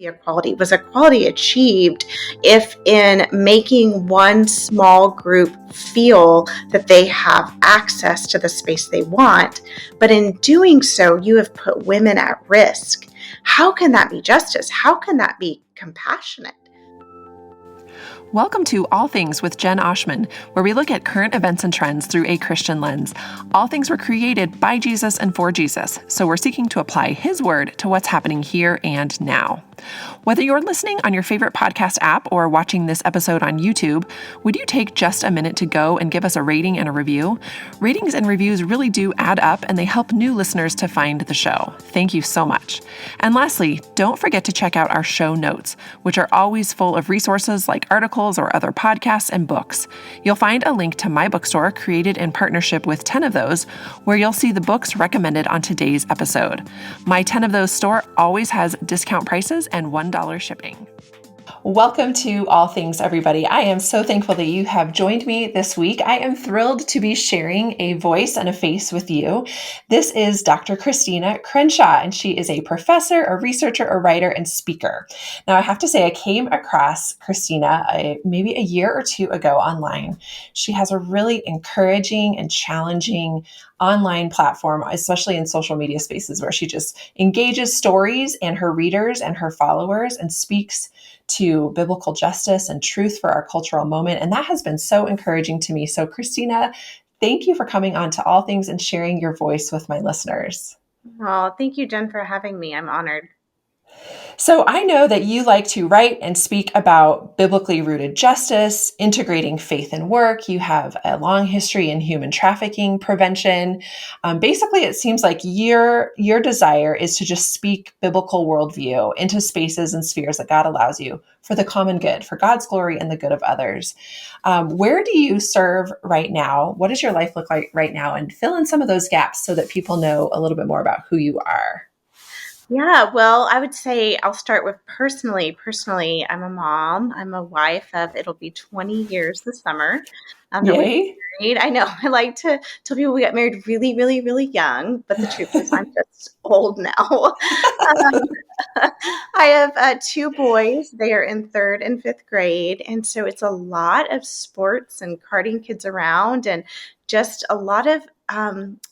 equality? Was equality achieved if in making one small group feel that they have access to the space they want, but in doing so, you have put women at risk? How can that be justice? How can that be compassionate? Welcome to All Things with Jen Oshman, where we look at current events and trends through a Christian lens. All things were created by Jesus and for Jesus, so we're seeking to apply His word to what's happening here and now. Whether you're listening on your favorite podcast app or watching this episode on YouTube, would you take just a minute to go and give us a rating and a review? Ratings and reviews really do add up, and they help new listeners to find the show. Thank you so much. And lastly, don't forget to check out our show notes, which are always full of resources like articles or other podcasts and books. You'll find a link to my bookstore created in partnership with 10 of those, where you'll see the books recommended on today's episode. My 10 of those store always has discount prices and $1 shipping. Welcome to All Things, everybody. I am so thankful that you have joined me this week. I am thrilled to be sharing a voice and a face with you. This is Dr. Christina Crenshaw, and she is a professor, a researcher, a writer, and speaker. Now, I have to say, I came across Christina maybe a year or two ago online. She has a really encouraging and challenging online platform, especially in social media spaces, where she just engages stories and her readers and her followers and speaks to biblical justice and truth for our cultural moment. And that has been so encouraging to me. So Christina, thank you for coming on to All Things and sharing your voice with my listeners. Oh, thank you, Jen, for having me. I'm honored. So I know that you like to write and speak about biblically rooted justice, integrating faith and work. You have a long history in human trafficking prevention. Basically, it seems like your desire is to just speak biblical worldview into spaces and spheres that God allows you for the common good, for God's glory and the good of others. Where do you serve right now? What does your life look like right now? And fill in some of those gaps so that people know a little bit more about who you are. Yeah, well, I would say I'll start with personally. Personally, I'm a mom. I'm a wife of, it'll be 20 years this summer that we got Yay. married. I know, I like to tell people we got married really, really, really young, but the truth is I'm just old now. I have two boys. They are in third and fifth grade. And so it's a lot of sports and carting kids around and just a lot of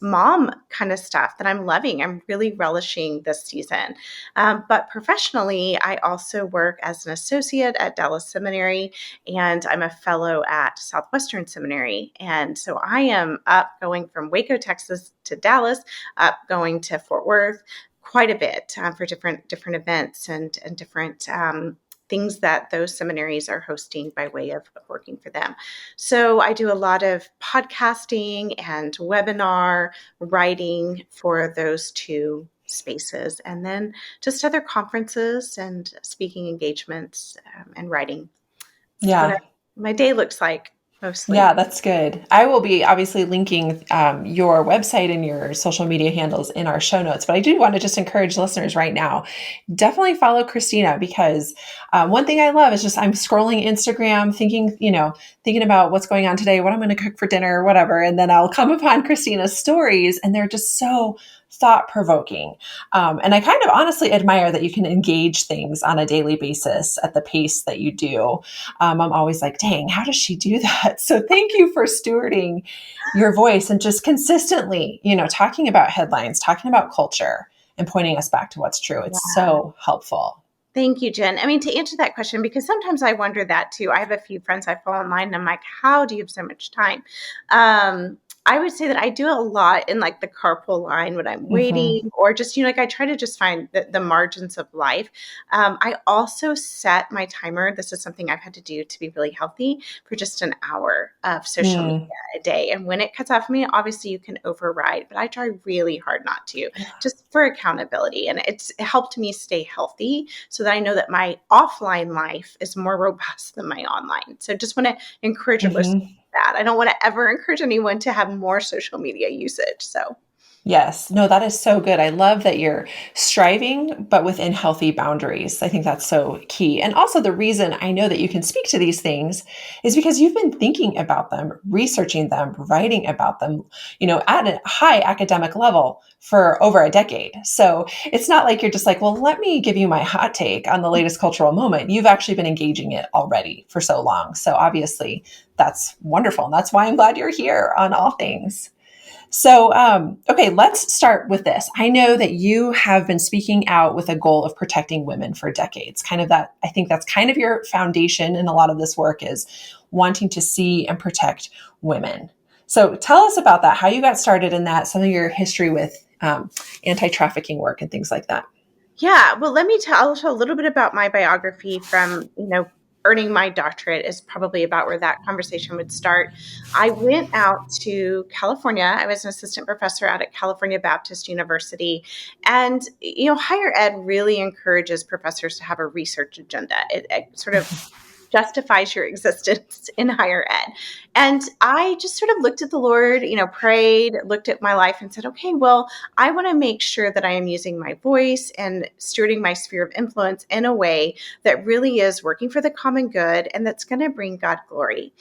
mom kind of stuff that I'm loving. I'm really relishing this season. But professionally, I also work as an associate at Dallas Seminary, and I'm a fellow at Southwestern Seminary. And so I am up going from Waco, Texas to Dallas, up going to Fort Worth quite a bit for different events and different things that those seminaries are hosting by way of working for them. So I do a lot of podcasting and webinar writing for those two spaces, and then just other conferences and speaking engagements and writing. That's what my day looks like mostly. Yeah, that's good. I will be obviously linking your website and your social media handles in our show notes, but I do want to just encourage listeners right now, definitely follow Christina, because one thing I love is just I'm scrolling Instagram, thinking about what's going on today, what I'm going to cook for dinner, whatever, and then I'll come upon Christina's stories, and they're just so thought-provoking. And I kind of honestly admire that you can engage things on a daily basis at the pace that you do. I'm always like, dang, how does she do that? So thank you for stewarding your voice and just consistently, talking about headlines, talking about culture, and pointing us back to what's true. It's so helpful. Thank you, Jen. I mean, to answer that question, because sometimes I wonder that too. I have a few friends I follow online and I'm like, how do you have so much time? I would say that I do a lot in like the carpool line when I'm waiting, or just, I try to just find the margins of life. I also set my timer. This is something I've had to do to be really healtty, for just an hour of social media a day. And when it cuts off me, obviously you can override, but I try really hard not to, just for accountability. And it's helped me stay healthy so that I know that my offline life is more robust than my online. So just want to encourage your listeners that. I don't want to ever encourage anyone to have more social media usage. So, Yes. No, that is so good. I love that you're striving, but within healthy boundaries. I think that's so key. And also, the reason I know that you can speak to these things is because you've been thinking about them, researching them, writing about them, at a high academic level for over a decade. So it's not like you're just like, well, let me give you my hot take on the latest cultural moment. You've actually been engaging it already for so long. So obviously, that's wonderful. And that's why I'm glad you're here on All Things. So, okay, let's start with this. I know that you have been speaking out with a goal of protecting women for decades. Kind of that, I think that's kind of your foundation in a lot of this work is wanting to see and protect women. So, tell us about that, how you got started in that, some of your history with anti trafficking work and things like that. Yeah, well, let me tell also a little bit about my biography from, earning my doctorate is probably about where that conversation would start. I went out to California. I was an assistant professor out at California Baptist University. And, higher ed really encourages professors to have a research agenda. It sort of justifies your existence in higher ed. And I just sort of looked at the Lord, prayed, looked at my life and said, okay, well, I want to make sure that I am using my voice and stewarding my sphere of influence in a way that really is working for the common good and that's going to bring God glory.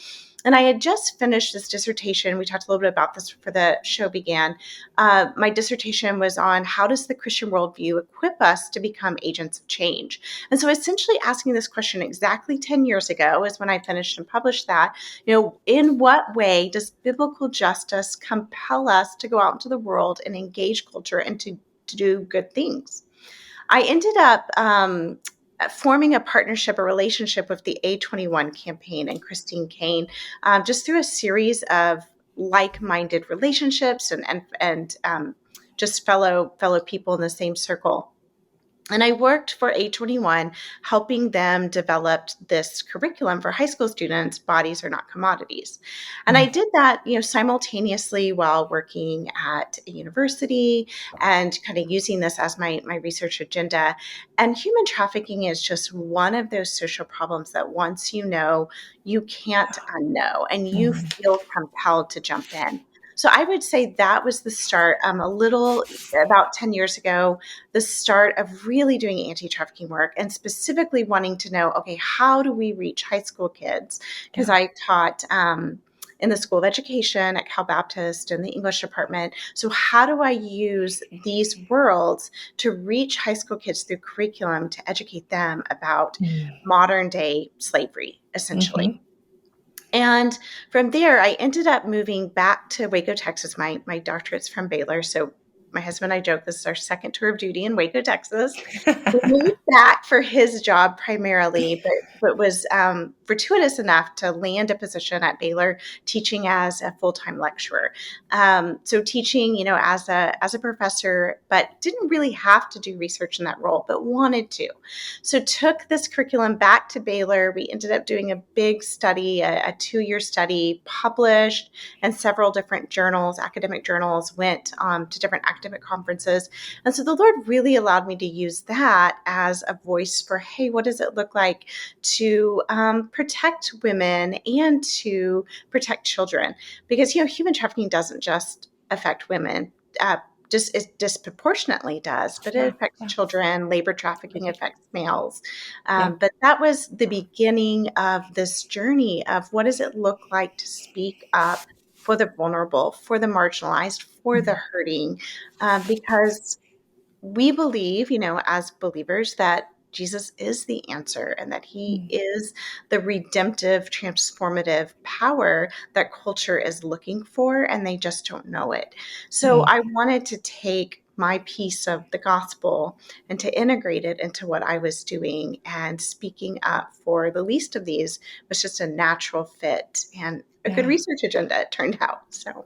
And I had just finished this dissertation. We talked a little bit about this before the show began. My dissertation was on how does the Christian worldview equip us to become agents of change? And so essentially asking this question exactly 10 years ago is when I finished and published that, in what way does biblical justice compel us to go out into the world and engage culture and to do good things? I ended up forming a partnership, a relationship with the A21 campaign and Christine Kane, just through a series of like-minded relationships and just fellow people in the same circle. And I worked for A21, helping them develop this curriculum for high school students, Bodies Are Not Commodities. And I Mm, did that, simultaneously while working at a university and kind of using this as my research agenda. And human trafficking is just one of those social problems that once you know, you can't unknow, and you mm, feel compelled to jump in. So I would say that was the start. A little about 10 years ago, the start of really doing anti-trafficking work and specifically wanting to know, okay, how do we reach high school kids? Because yeah. I taught in the School of Education at Cal Baptist in the English department. So how do I use these worlds to reach high school kids through curriculum to educate them about Mm, modern day slavery, essentially? mhm. And from there, I ended up moving back to Waco, Texas. My doctorate's from Baylor. So my husband and I joke this is our second tour of duty in Waco, Texas. We moved back for his job primarily, but was fortuitous enough to land a position at Baylor teaching as a full-time lecturer. So teaching, as a professor, but didn't really have to do research in that role, but wanted to. So took this curriculum back to Baylor. We ended up doing a big study, a 2-year study, published in several different journals, academic journals, went to different academic conferences. And so the Lord really allowed me to use that as a voice for, hey, what does it look like to protect women and to protect children? Because, human trafficking doesn't just affect women. Just it disproportionately does, but it Yeah, affects yeah, children. Labor trafficking affects males. yeah. But that was the beginning of this journey of what does it look like to speak up for the vulnerable, for the marginalized, for the Mm, hurting, because we believe, as believers, that Jesus is the answer and that he mm, is the redemptive, transformative power that culture is looking for, and they just don't know it. So mm. I wanted to take my piece of the gospel and to integrate it into what I was doing, and speaking up for the least of these was just a natural fit and a good Yeah. research agenda, it turned out. So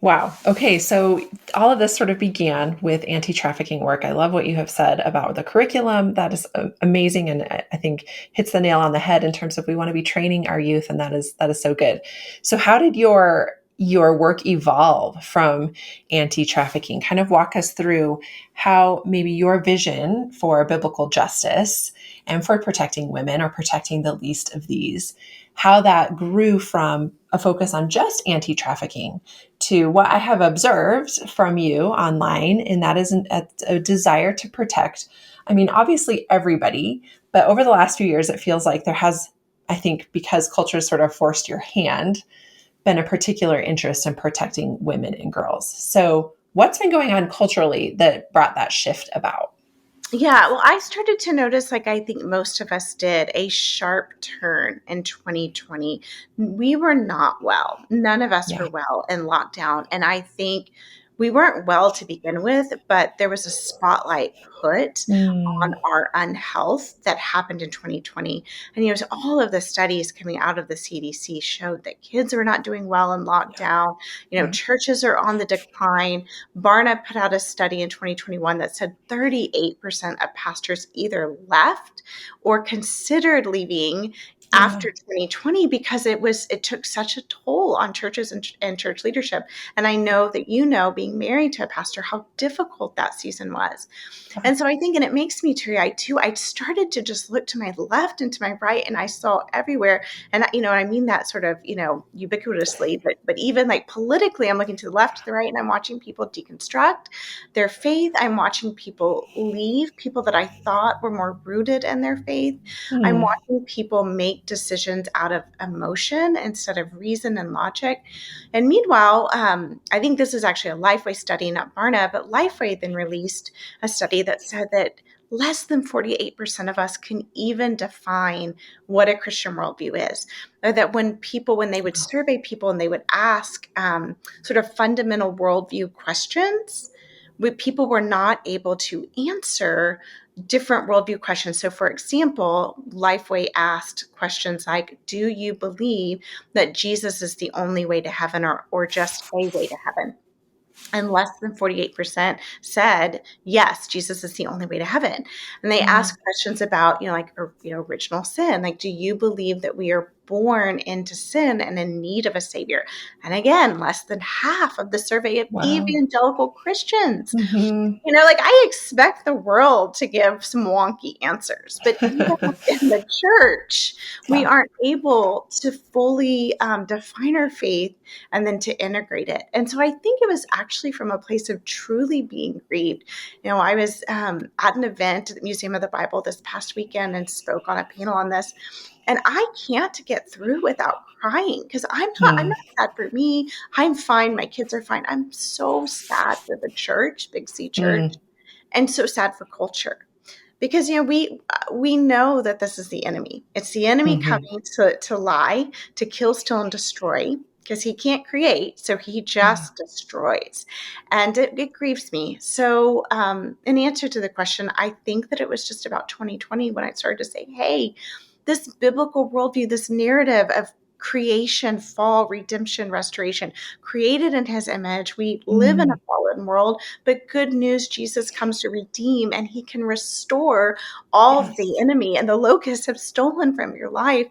Wow. Okay. So all of this sort of began with anti trafficking work. I love what you have said about the curriculum. That is amazing. And I think hits the nail on the head in terms of we want to be training our youth. And that is so good. So how did your your work evolve from anti-trafficking? Kind of walk us through how maybe your vision for biblical justice and for protecting women or protecting the least of these, how that grew from a focus on just anti-trafficking to what I have observed from you online, and that is a desire to protect, I mean, obviously everybody, but over the last few years, it feels like there has, I think, because culture sort of forced your hand, been a particular interest in protecting women and girls. So, what's been going on culturally that brought that shift about? Yeah, well, I started to notice, like I think most of us did, a sharp turn in 2020. We were not well. None of us were Yeah. well in lockdown. And I think we weren't well to begin with, but there was a spotlight put on Mm, our unhealth that happened in 2020. And all of the studies coming out of the CDC showed that kids are not doing well in yeah. lockdown. Yeah. Churches are on the decline. Barna put out a study in 2021 that said 38% of pastors either left or considered leaving Yeah. after 2020 because it took such a toll on churches and church leadership. And I know that being married to a pastor, how difficult that season was. Yeah. And so I think, and it makes me teary-eyed too, I started to just look to my left and to my right, and I saw everywhere. And, I mean that sort of, ubiquitously, but even like politically, I'm looking to the left, to the right, and I'm watching people deconstruct their faith. I'm watching people leave, people that I thought were more rooted in their faith. I'm Mm, watching people make decisions out of emotion instead of reason and logic. And meanwhile, I think this is actually a Lifeway study, not Barna, but Lifeway then released a study that said that less than 48% of us can even define what a Christian worldview is. Or that when they would survey people and they would ask sort of fundamental worldview questions, people were not able to answer different worldview questions. So, for example, Lifeway asked questions like, do you believe that Jesus is the only way to heaven or just a way to heaven? And less than 48% said, yes, Jesus is the only way to heaven. And they mm, ask questions about, original sin. Like, do you believe that we are born into sin and in need of a savior? And again, less than half of the survey of wow. evangelical Christians. Hmm. Like I expect the world to give some wonky answers, but even in the church, we Yeah. aren't able to fully define our faith and then to integrate it. And so I think it was actually from a place of truly being grieved. I was at an event at the Museum of the Bible this past weekend and spoke on a panel on this. And I can't get through without crying because I'm Mm, not sad for me. I'm fine. My kids are fine. I'm so sad for the church, Big C Church, mm, and so sad for culture because we know that this is the enemy. It's the enemy hmm. coming to lie, to kill, steal, and destroy. Because he can't create, so he Yeah. just destroys, and it grieves me. So, in answer to the question, I think that it was just about 2020 when I started to say, "Hey, this biblical worldview, this narrative of creation, fall, redemption, restoration, created in his image. We live in a Mm, fallen world, but good news, Jesus comes to redeem and he can restore all that the yes. enemy and the locusts have stolen from your life."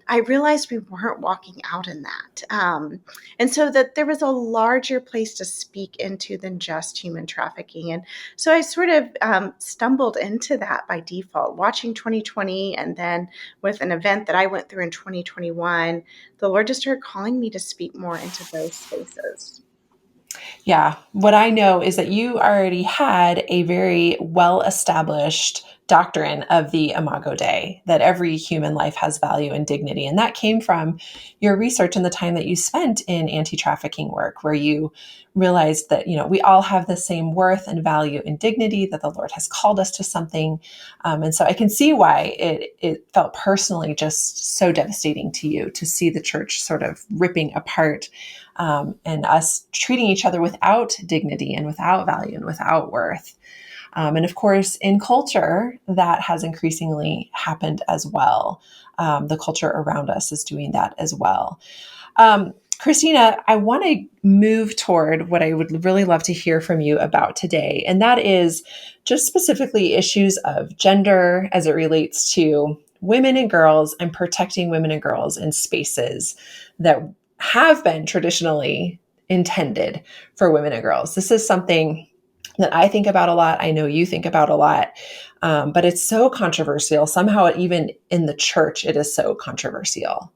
I realized we weren't walking out in that. And so that there was a larger place to speak into than just human trafficking. And so I sort of stumbled into that by default, watching 2020 and then with an event that I went through in 2021, the Lord just started calling me to speak more into those spaces. Yeah. What I know is that you already had a very well established doctrine of the Imago Dei, that every human life has value and dignity. And that came from your research and the time that you spent in anti trafficking work, where you realized that, we all have the same worth and value and dignity, that the Lord has called us to something. And so I can see why it felt personally just so devastating to you to see the church sort of ripping apart, and us treating each other without dignity and without value and without worth. And of course, in culture, that has increasingly happened as well. The culture around us is doing that as well. Christina, I want to move toward what I would really love to hear from you about today, and that is just specifically issues of gender as it relates to women and girls and protecting women and girls in spaces that have been traditionally intended for women and girls. This is something that I think about a lot. I know you think about a lot, but it's so controversial. Somehow, even in the church, it is so controversial.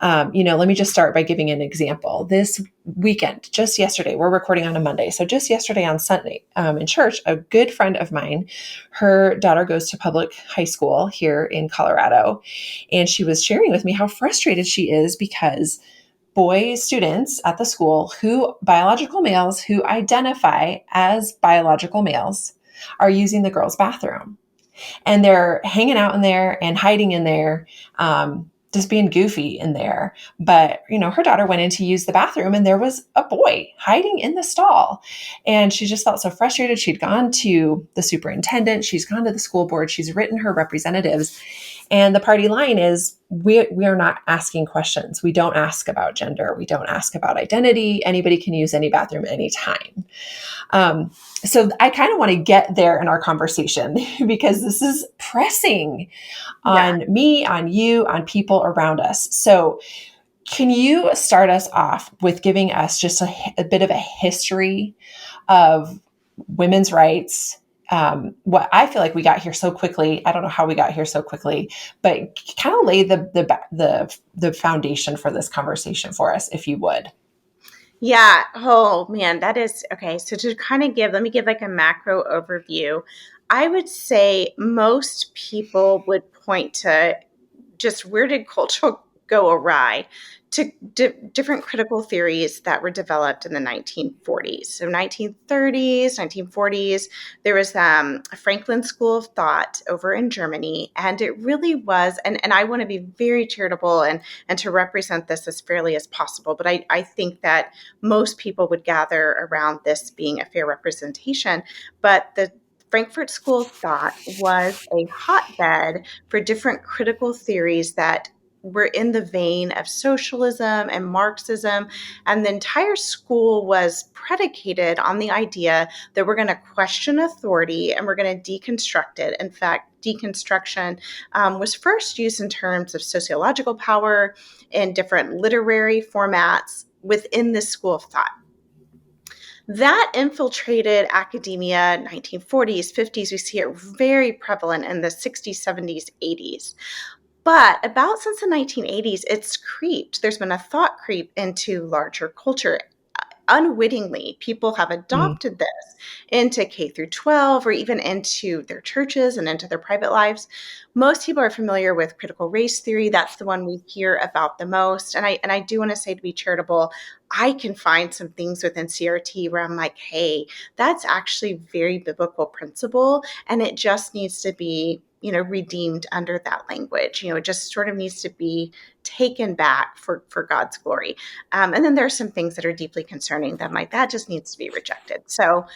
Let me just start by giving an example. This weekend, just yesterday, we're recording on a Monday. So just yesterday on Sunday in church, a good friend of mine, her daughter goes to public high school here in Colorado. And she was sharing with me how frustrated she is because boy students at the school biological males who identify as biological males are using the girls' bathroom, and they're hanging out in there and hiding in there, just being goofy in there. But her daughter went in to use the bathroom, and there was a boy hiding in the stall, and she just felt so frustrated. She'd gone to the superintendent, she's gone to the school board, she's written her representatives, and the party line is we are not asking questions. We don't ask about gender. We don't ask about identity. Anybody can use any bathroom anytime. So I kind of want to get there in our conversation because this is pressing Yeah. on me, on you, on people around us. So can you start us off with giving us just a bit of a history of women's rights? What I feel like we got here so quickly. I don't know how we got here so quickly, but kind of lay the foundation for this conversation for us, if you would. Yeah. Oh man, that is okay. So to kind of let me give like a macro overview. I would say most people would point to just where did culture go awry to different critical theories that were developed in the 1940s. So 1930s, 1940s, there was a Franklin School of Thought over in Germany, and it really was, and I want to be very charitable and to represent this as fairly as possible, but I think that most people would gather around this being a fair representation. But the Frankfurt School of Thought was a hotbed for different critical theories that were in the vein of socialism and Marxism. And the entire school was predicated on the idea that we're going to question authority and we're going to deconstruct it. In fact, deconstruction was first used in terms of sociological power in different literary formats within this school of thought. That infiltrated academia 1940s, 50s. We see it very prevalent in the 60s, 70s, 80s. But about since the 1980s, it's creeped. There's been a thought creep into larger culture. Unwittingly, people have Mm, adopted this into K through 12 or even into their churches and into their private lives. Most people are familiar with critical race theory. That's the one we hear about the most. And I do want to say, to be charitable, I can find some things within CRT where I'm like, hey, that's actually very biblical principle, and it just needs to be, redeemed under that language. It just sort of needs to be taken back for God's glory. And then there are some things that are deeply concerning that I'm like, that just needs to be rejected. So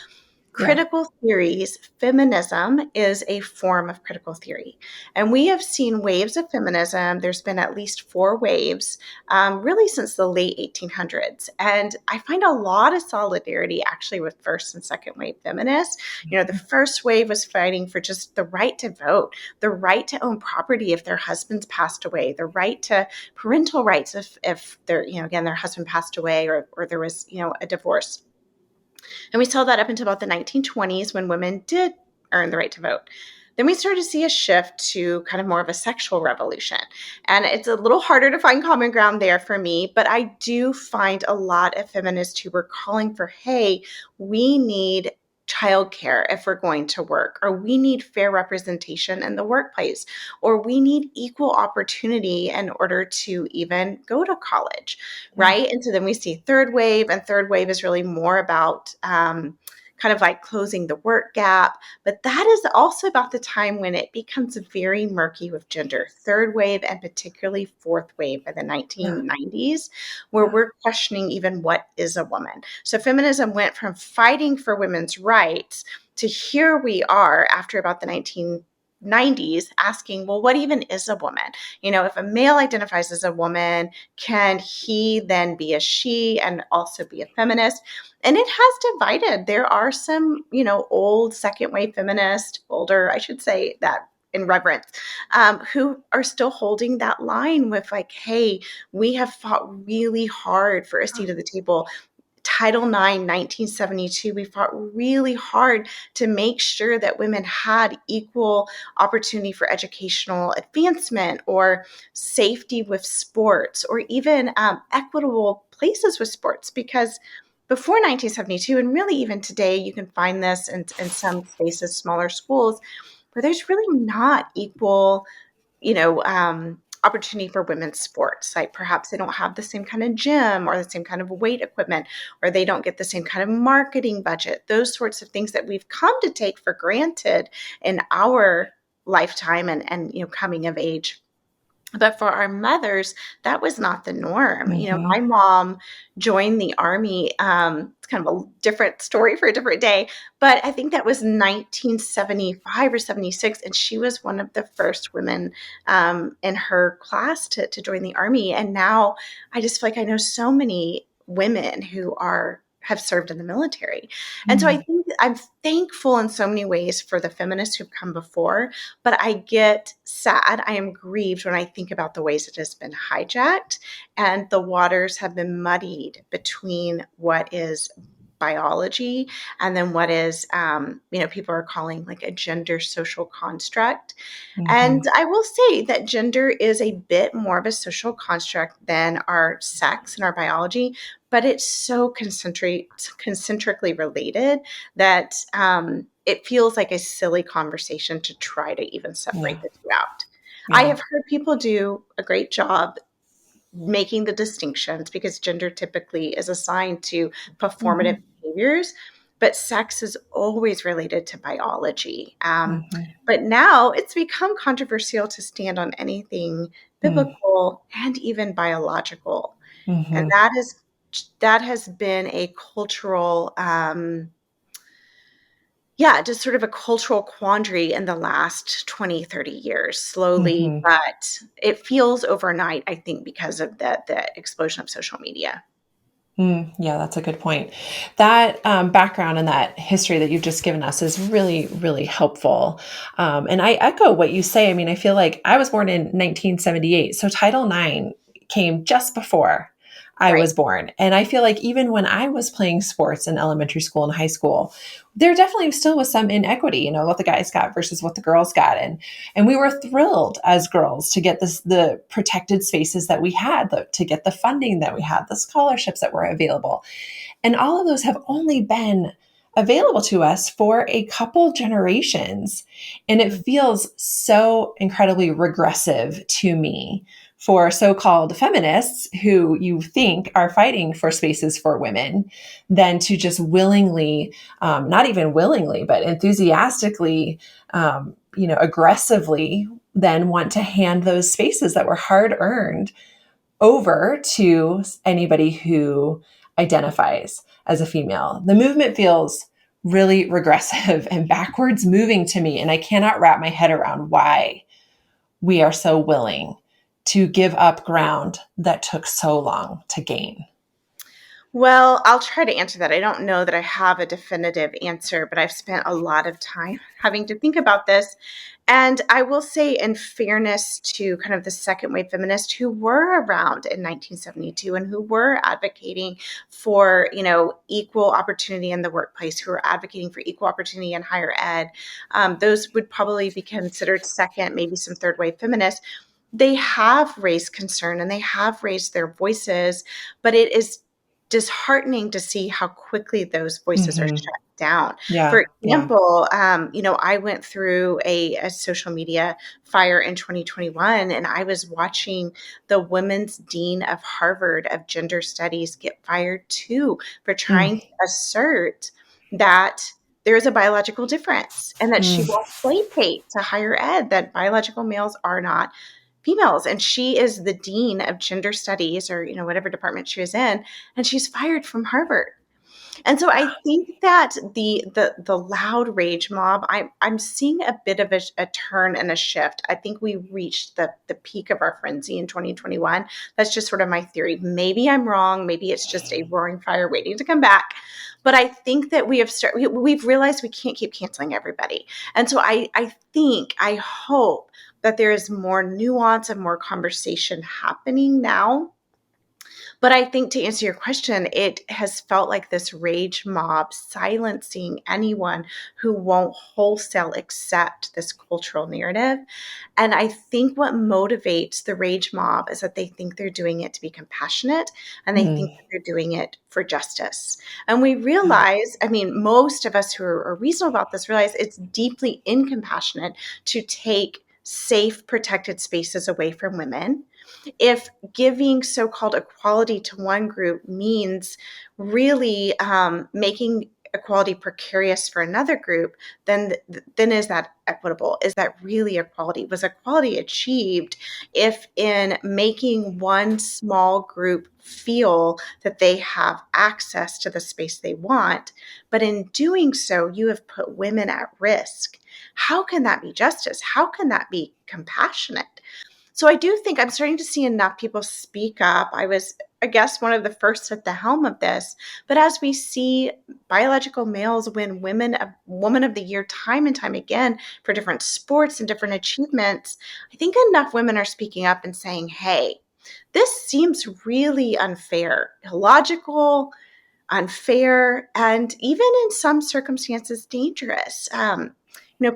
yeah. critical theories, feminism is a form of critical theory. And we have seen waves of feminism. There's been at least four waves, really since the late 1800s. And I find a lot of solidarity actually with first and second wave feminists. The first wave was fighting for just the right to vote, the right to own property if their husbands passed away, the right to parental rights if their, again, their husband passed away or there was, a divorce. And we saw that up until about the 1920s when women did earn the right to vote. Then we started to see a shift to kind of more of a sexual revolution. And it's a little harder to find common ground there for me, but I do find a lot of feminists who were calling for, hey, we need childcare if we're going to work, or we need fair representation in the workplace, or we need equal opportunity in order to even go to college, Yeah. right? And so then we see third wave, and third wave is really more about kind of like closing the work gap. But that is also about the time when it becomes very murky with gender. Third wave and particularly fourth wave by the Yeah. 1990s, where Yeah. we're questioning even what is a woman. So feminism went from fighting for women's rights to here we are after about the 1990s asking, well, what even is a woman? If a male identifies as a woman, can he then be a she and also be a feminist? And it has divided. There are some, old second wave feminists, older, I should say, that in reverence, who are still holding that line with like, hey, we have fought really hard for a seat at the table. Title IX, 1972, we fought really hard to make sure that women had equal opportunity for educational advancement or safety with sports or even equitable places with sports. Because before 1972, and really even today, you can find this in some spaces, smaller schools, where there's really not equal opportunity for women's sports. Like perhaps they don't have the same kind of gym or the same kind of weight equipment, or they don't get the same kind of marketing budget, those sorts of things that we've come to take for granted in our lifetime and coming of age. But for our mothers, that was not the norm. Mm-hmm. My mom joined the Army. It's kind of a different story for a different day, but I think that was 1975 or 76. And she was one of the first women in her class to join the Army. And now I just feel like I know so many women who have served in the military. And so I Mm-hmm. think I'm thankful in so many ways for the feminists who've come before, but I get sad. I am grieved when I think about the ways it has been hijacked and the waters have been muddied between what is biology and then what is, people are calling like a gender social construct. Mm-hmm. And I will say that gender is a bit more of a social construct than our sex and our biology, but it's so concentrically related that it feels like a silly conversation to try to even separate Yeah. the two out. I Yeah. have heard people do a great job making the distinctions because gender typically is assigned to performative Mm-hmm. behaviors, but sex is always related to biology. Mm-hmm. But now it's become controversial to stand on anything biblical and even biological, and Mm-hmm. that has been a cultural yeah, just sort of a cultural quandary in the last 20, 30 years, slowly, Mm-hmm. but it feels overnight, I think, because of the explosion of social media. Yeah, that's a good point. That background and that history that you've just given us is really, really helpful. And I echo what you say. I mean, I feel like I was born in 1978, so Title IX came just before I Right. was born. And I feel like even when I was playing sports in elementary school and high school, there definitely still was some inequity, what the guys got versus what the girls got. And we were thrilled as girls to get the protected spaces that we had, to get the funding that we had, the scholarships that were available. And all of those have only been available to us for a couple generations. And it Mm. feels so incredibly regressive to me for so-called feminists who you think are fighting for spaces for women than to just willingly, not even willingly, but enthusiastically, aggressively then want to hand those spaces that were hard earned over to anybody who identifies as a female. The movement feels really regressive and backwards moving to me, and I cannot wrap my head around why we are so willing to give up ground that took so long to gain. Well, I'll try to answer that. I don't know that I have a definitive answer, but I've spent a lot of time having to think about this. And I will say, in fairness to kind of the second wave feminists who were around in 1972 and who were advocating for, equal opportunity in the workplace, who were advocating for equal opportunity in higher ed, those would probably be considered second, maybe some third wave feminists. They have raised concern and they have raised their voices, but it is disheartening to see how quickly those voices are Mm-hmm. shut down. Yeah, For yeah. example, I went through a social media fire in 2021, and I was watching the women's dean of Harvard of gender studies get fired too for Mm, trying to assert that there is a biological difference and that she mm, will placate to higher ed that biological males are not females. And she is the dean of gender studies or whatever department she was in, and she's fired from Harvard. And so I think that the loud rage mob, I'm seeing a bit of a turn and a shift. I think we reached the peak of our frenzy in 2021. That's just sort of my theory. Maybe I'm wrong. Maybe it's just a roaring fire waiting to come back. But I think that we've realized we can't keep canceling everybody. And so I hope that there is more nuance and more conversation happening now. But I think, to answer your question, it has felt like this rage mob silencing anyone who won't wholesale accept this cultural narrative. And I think what motivates the rage mob is that they think they're doing it to be compassionate, and they think Mm, that they're doing it for justice. And we yeah. realize, I mean, most of us who are reasonable about this realize it's deeply incompassionate to take safe, protected spaces away from women. If giving so-called equality to one group means really making equality precarious for another group, then is that equitable? Is that really equality? Was equality achieved if, in making one small group feel that they have access to the space they want, but in doing so, you have put women at risk? How can that be justice? How can that be compassionate? So I do think I'm starting to see enough people speak up. I was, I guess, one of the first at the helm of this. But as we see biological males win Woman of the Year time and time again for different sports and different achievements, I think enough women are speaking up and saying, hey, this seems really unfair, illogical, unfair, and even in some circumstances dangerous.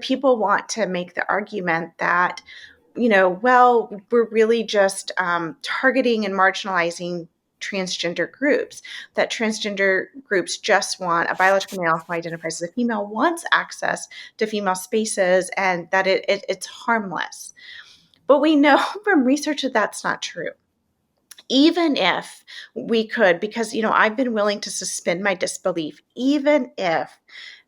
People want to make the argument that, well, we're really just targeting and marginalizing transgender groups, that transgender groups just want a biological male who identifies as a female, wants access to female spaces, and that it's harmless. But we know from research that that's not true. Even if we could, because, I've been willing to suspend my disbelief, even if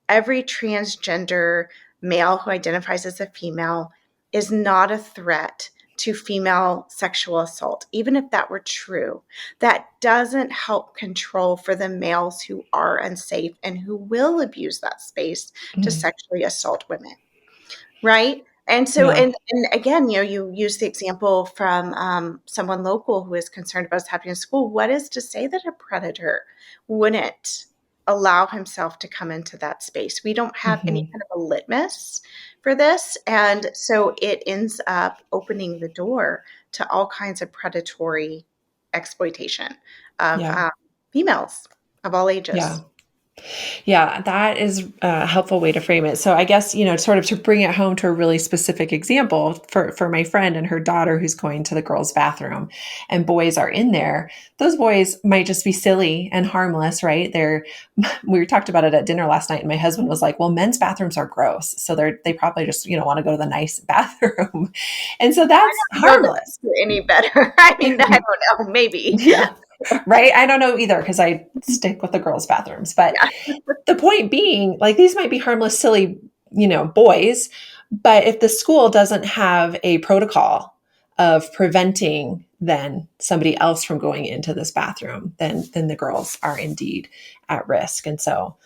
every transgender male who identifies as a female is not a threat to female sexual assault, even if that were true, that doesn't help control for the males who are unsafe and who will abuse that space to Mm, sexually assault women. Right? And so, yeah. and again, you use the example from someone local who is concerned about what's happening in school. What is to say that a predator wouldn't allow himself to come into that space? We don't have any Hmm. kind of a litmus for this. And so it ends up opening the door to all kinds of predatory exploitation of Yeah. females of all Yeah. ages. Yeah, that is a helpful way to frame it. So I guess, sort of to bring it home to a really specific example for my friend and her daughter who's going to the girls' bathroom and boys are in there, those boys might just be silly and harmless, right? We talked about it at dinner last night and my husband was like, well, men's bathrooms are gross. So they probably just, want to go to the nice bathroom. And so that's Know that harmless. makes it any better. I mean, I don't know, maybe. Yeah. Right. I don't know either because I stick with the girls' bathrooms. But Yeah. the point being, like, these might be harmless, silly, boys, but if the school doesn't have a protocol of preventing then somebody else from going into this bathroom, then the girls are indeed at risk. And so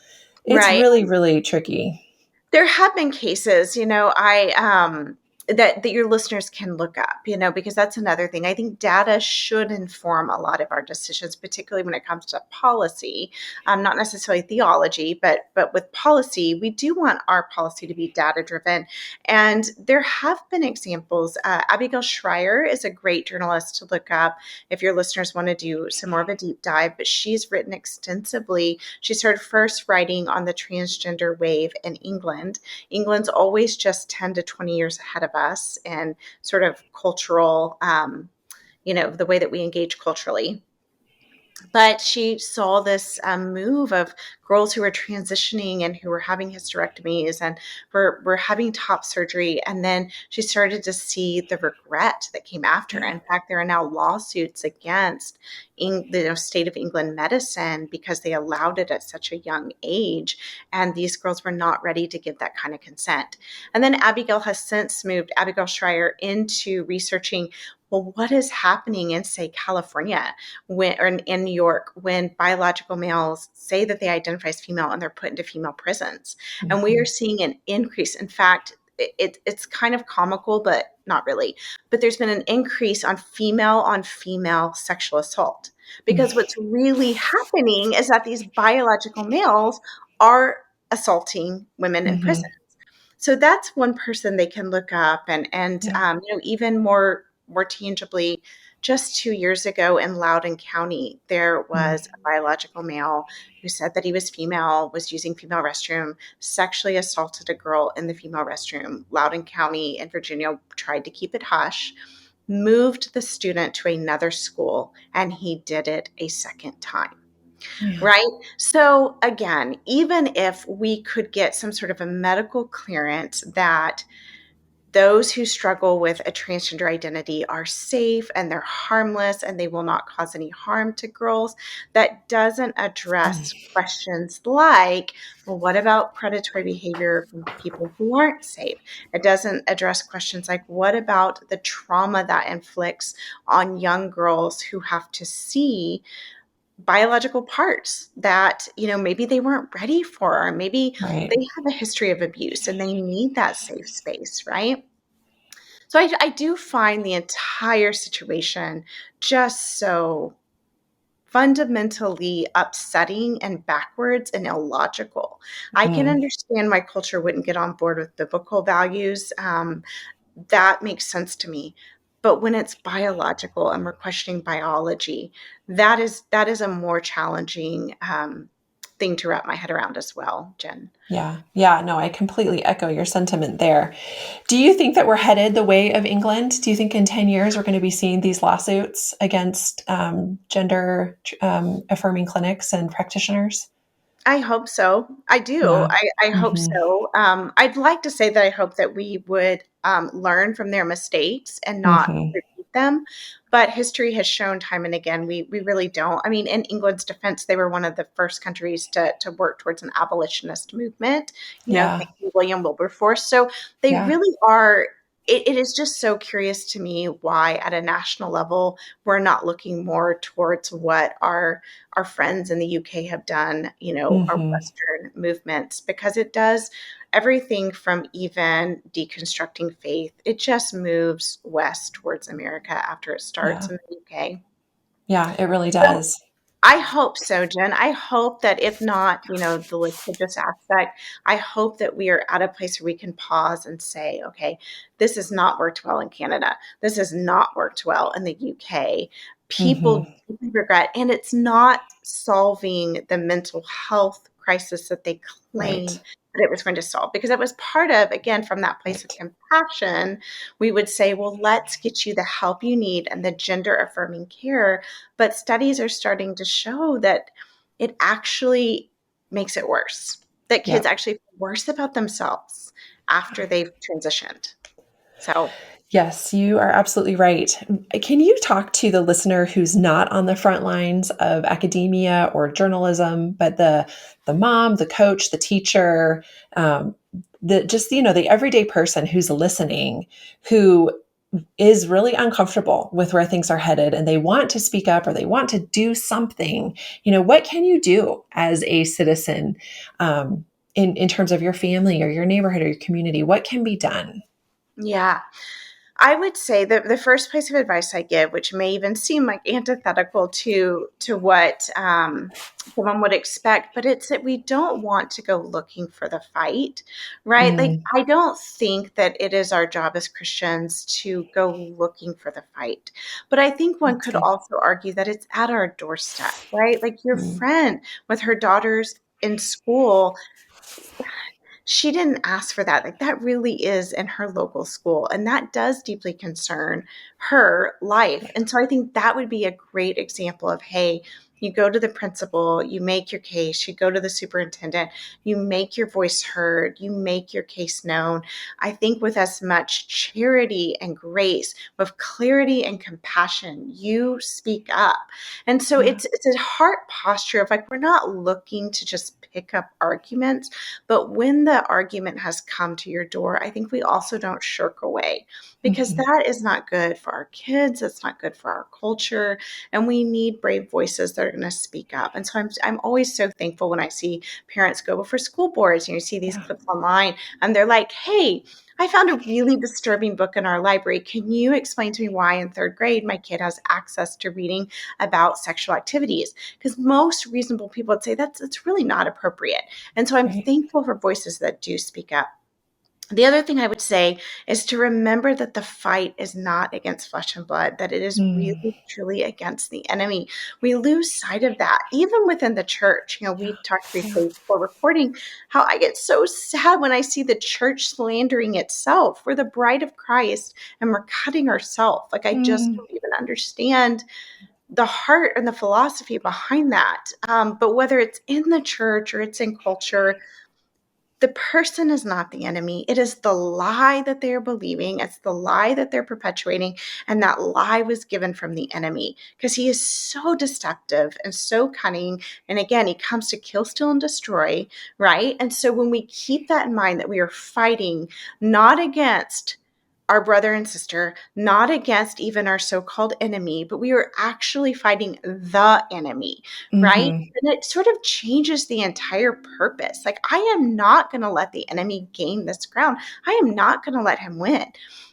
it's Right. really, really tricky. There have been cases, I that your listeners can look up, because that's another thing. I think data should inform a lot of our decisions, particularly when it comes to policy, not necessarily theology, but with policy, we do want our policy to be data driven. And there have been examples. Abigail Schreier is a great journalist to look up if your listeners want to do some more of a deep dive, but she's written extensively. She started first writing on the transgender wave in England. England's always just 10 to 20 years ahead of us in sort of cultural, the way that we engage culturally. But she saw this move of girls who were transitioning and who were having hysterectomies and were having top surgery. And then she started to see the regret that came after. Yeah. In fact, there are now lawsuits against the state of England medicine because they allowed it at such a young age. And these girls were not ready to give that kind of consent. And then Abigail has since moved, Abigail Schreier, into researching, well, what is happening in, say, California or in New York when biological males say that they identify identifies female and they're put into female prisons. And we are Mhm. seeing an increase. In fact, it's kind of comical, but not really. But there's been an increase on female sexual assault, because what's really happening is that these biological males are assaulting women in Mhm. prison. So that's one person they can look up, and Yeah. even more tangibly, just 2 years ago in Loudoun County, there Mm. was a biological male who said that he was female, was using female restroom, sexually assaulted a girl in the female restroom. Loudoun County in Virginia tried to keep it hush, moved the student to another school, and he did it a second time. Yeah. Right? So again, even if we could get some sort of a medical clearance that those who struggle with a transgender identity are safe and they're harmless and they will not cause any harm to girls, that doesn't address questions like, well, what about predatory behavior from people who aren't safe? It doesn't address questions like, what about the trauma that inflicts on young girls who have to see biological parts that maybe they weren't ready for, or maybe Right. they have a history of abuse and they need that safe space, right? So I do find the entire situation just so fundamentally upsetting and backwards and illogical. I can Mm. understand my culture wouldn't get on board with biblical values. That makes sense to me. But when it's biological and we're questioning biology, that is a more challenging thing to wrap my head around as well, Jen. Yeah. Yeah. No, I completely echo your sentiment there. Do you think that we're headed the way of England? Do you think in 10 years we're going to be seeing these lawsuits against gender affirming clinics and practitioners? I hope so. I do. Yeah. I hope Hmm. so. I'd like to say that I hope that we would learn from their mistakes and not Hmm. repeat them. But history has shown time and again, we really don't. I mean, in England's defense, they were one of the first countries to work towards an abolitionist movement. Yeah. Thank you, William Wilberforce. So they Yeah. really are. It is just so curious to me why, at a national level, we're not looking more towards what our friends in the UK have done, our Hmm. Western movements, because it does everything from even deconstructing faith. It just moves west towards America after it starts Yeah. in the UK. Yeah. It really So does. I hope so, Jen. I hope that if not, the litigious aspect, I hope that we are at a place where we can pause and say, okay, this has not worked well in Canada. This has not worked well in the UK. Hmm. People deeply regret, and it's not solving the mental health crisis that they Right. claim that it was going to solve, because it was part of, again, from that place of Right. compassion, we would say, well, let's get you the help you need and the gender affirming care. But studies are starting to show that it actually makes it worse, that Yeah. kids actually feel worse about themselves after they've transitioned. So, Yes, you are absolutely right. Can you talk to the listener who's not on the front lines of academia or journalism, but the mom, the coach, the teacher, the just the everyday person who's listening, who is really uncomfortable with where things are headed, and they want to speak up or they want to do something? What can you do as a citizen, in terms of your family or your neighborhood or your community? What can be done? yeah. I would say that the first piece of advice I give, which may even seem like antithetical to what someone would expect, but it's that we don't want to go looking for the fight, right? Like, Mm, I don't think that it is our job as Christians to go looking for the fight. But I think one that's could good. also argue that it's at our doorstep, right? Like your Mm, friend with her daughters in school, she didn't ask for that. Like, that really is in her local school. And that does deeply concern her life. And so I think that would be a great example of, hey, you go to the principal, you make your case, you go to the superintendent, you make your voice heard, you make your case known. I think with as much charity and grace, with clarity and compassion, you speak up. And so yeah. it's a heart posture of, like, we're not looking to just pick up arguments, but when the argument has come to your door, I think we also don't shirk away, because Mhm. that is not good for our kids. It's not good for our culture. And we need brave voices that are going to speak up. And so I'm always so thankful when I see parents go before school boards and you see these Yeah. clips online and they're like, hey, I found a really disturbing book in our library. Can you explain to me why in third grade my kid has access to reading about sexual activities? Because most reasonable people would say that's really not appropriate. And so I'm Right. thankful for voices that do speak up. The other thing I would say is to remember that the fight is not against flesh and blood, that it is Mm. really truly against the enemy. We lose sight of that, even within the church. We talked Yeah. briefly before recording how I get so sad when I see the church slandering itself. We're the bride of Christ and we're cutting ourselves. Like, I just Mm. don't even understand the heart and the philosophy behind that. But whether it's in the church or it's in culture, the person is not the enemy. It is the lie that they are believing. It's the lie that they're perpetuating. And that lie was given from the enemy because he is so deceptive and so cunning. And again, he comes to kill, steal, and destroy, right? And so when we keep that in mind, that we are fighting not against our brother and sister, not against even our so-called enemy, but we are actually fighting the enemy, right? Hmm. And it sort of changes the entire purpose. Like, I am not going to let the enemy gain this ground. I am not going to let him win.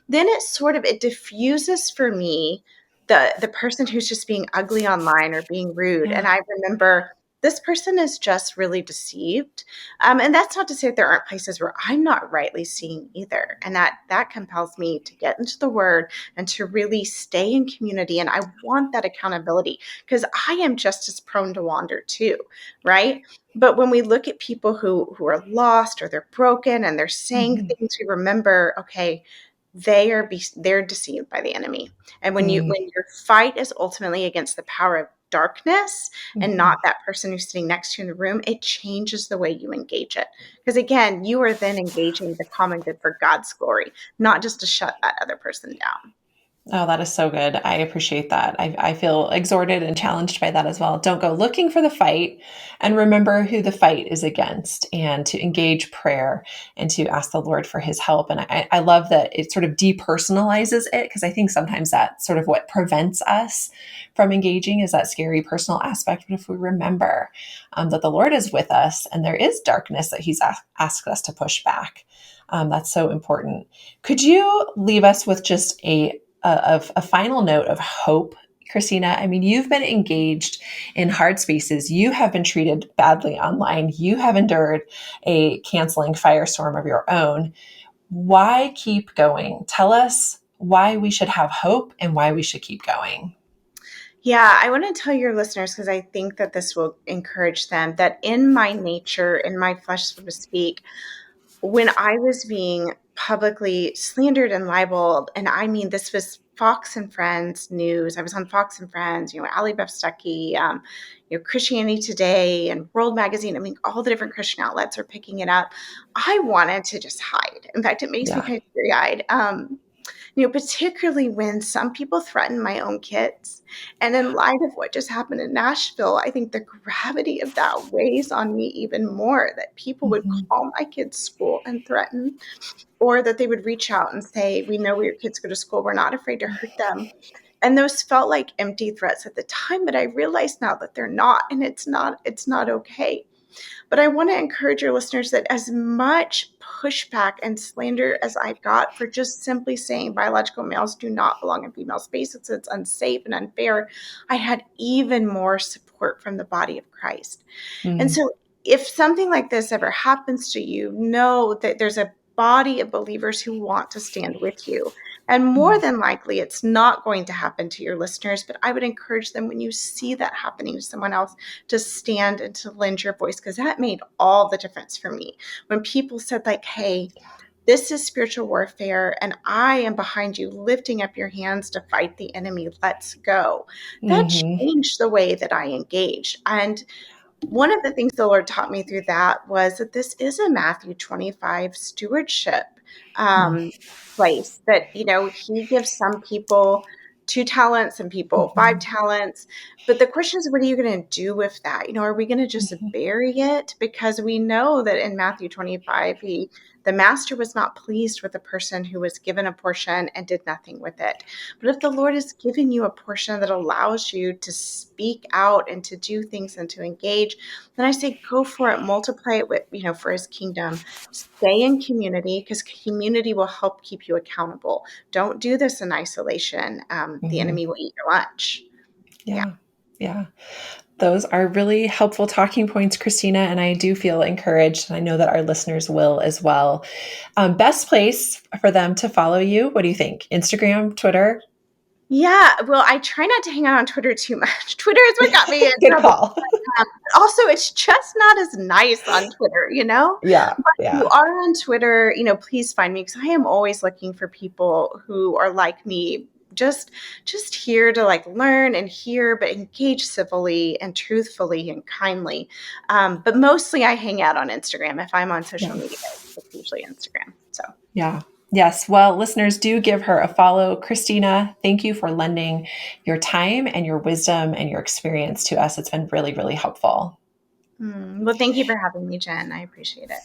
Then it diffuses for me the person who's just being ugly online or being rude. And Yeah. I remember this person is just really deceived. And that's not to say that there aren't places where I'm not rightly seeing either. And that compels me to get into the word and to really stay in community. And I want that accountability because I am just as prone to wander too, right? But when we look at people who are lost or they're broken and they're saying Hmm. things, we remember, okay, they're deceived by the enemy. And when your fight is ultimately against the power of darkness and Hmm. not that person who's sitting next to you in the room, it changes the way you engage it. Because again, you are then engaging the common good for God's glory, not just to shut that other person down. Oh, that is so good. I appreciate that. I feel exhorted and challenged by that as well. Don't go looking for the fight, and remember who the fight is against, and to engage prayer and to ask the Lord for his help. And I love that it sort of depersonalizes it, because I think sometimes that's sort of what prevents us from engaging, is that scary personal aspect. But if we remember that the Lord is with us and there is darkness that he's asked us to push back, that's so important. Could you leave us with just a final note of hope, Christina? I mean, you've been engaged in hard spaces. You have been treated badly online. You have endured a canceling firestorm of your own. Why keep going? Tell us why we should have hope and why we should keep going. Yeah, I want to tell your listeners, because I think that this will encourage them, that in my nature, in my flesh, so to speak, when I was being publicly slandered and libeled, and I mean, this was Fox and Friends news. I was on Fox and Friends, Ali Beth Stuckey, Christianity Today and World Magazine. I mean, all the different Christian outlets are picking it up. I wanted to just hide. In fact, it makes me Yeah. kind of teary-eyed. Particularly when some people threaten my own kids. And in light of what just happened in Nashville, I think the gravity of that weighs on me even more, that people would Mhm. call my kids' school and threaten, or that they would reach out and say, we know where your kids go to school. We're not afraid to hurt them. And those felt like empty threats at the time, but I realize now that they're not, and it's not okay. But I want to encourage your listeners that as much pushback and slander as I got for just simply saying biological males do not belong in female spaces, it's unsafe and unfair, I had even more support from the body of Christ. And Mm. so if something like this ever happens to you, know that there's a body of believers who want to stand with you. And more Mm. than likely, it's not going to happen to your listeners, but I would encourage them, when you see that happening to someone else, to stand and to lend your voice, because that made all the difference for me. When people said, like, hey, this is spiritual warfare, and I am behind you, lifting up your hands to fight the enemy. Let's go. That Mhm. changed the way that I engaged. And one of the things the Lord taught me through that was that this is a Matthew 25 stewardship Mm. um, place, that, he gives some people 2 talents, some people 5 talents. But the question is, what are you going to do with that? Are we going to just Mhm. bury it? Because we know that in Matthew 25, the master was not pleased with the person who was given a portion and did nothing with it. But if the Lord has given you a portion that allows you to speak out and to do things and to engage, then I say go for it, multiply it with, for his kingdom. Stay in community, because community will help keep you accountable. Don't do this in isolation. The Mhm. enemy will eat your lunch. Yeah. Yeah. Yeah. Those are really helpful talking points, Christina, and I do feel encouraged, and I know that our listeners will as well. Best place for them to follow you? What do you think? Instagram, Twitter? Yeah, well, I try not to hang out on Twitter too much. Twitter is what got me in Good trouble. call. Also, it's just not as nice on Twitter. Yeah. But if you Yeah. are on Twitter, please find me, because I am always looking for people who are like me, just here to like learn and hear, but engage civilly and truthfully and kindly. But mostly I hang out on Instagram. If I'm on social Yeah. media, it's usually Instagram. So. Yeah. Yes. Well, listeners, do give her a follow. Christina, thank you for lending your time and your wisdom and your experience to us. It's been really, really helpful. Well, thank you for having me, Jen. I appreciate it.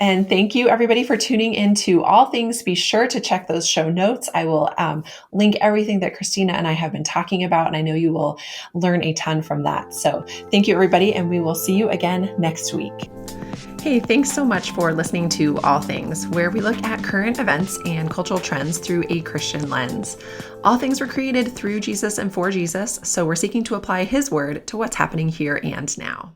And thank you, everybody, for tuning into All Things. Be sure to check those show notes. I will link everything that Christina and I have been talking about, and I know you will learn a ton from that. So thank you, everybody, and we will see you again next week. Hey, thanks so much for listening to All Things, where we look at current events and cultural trends through a Christian lens. All things were created through Jesus and for Jesus, so we're seeking to apply his word to what's happening here and now.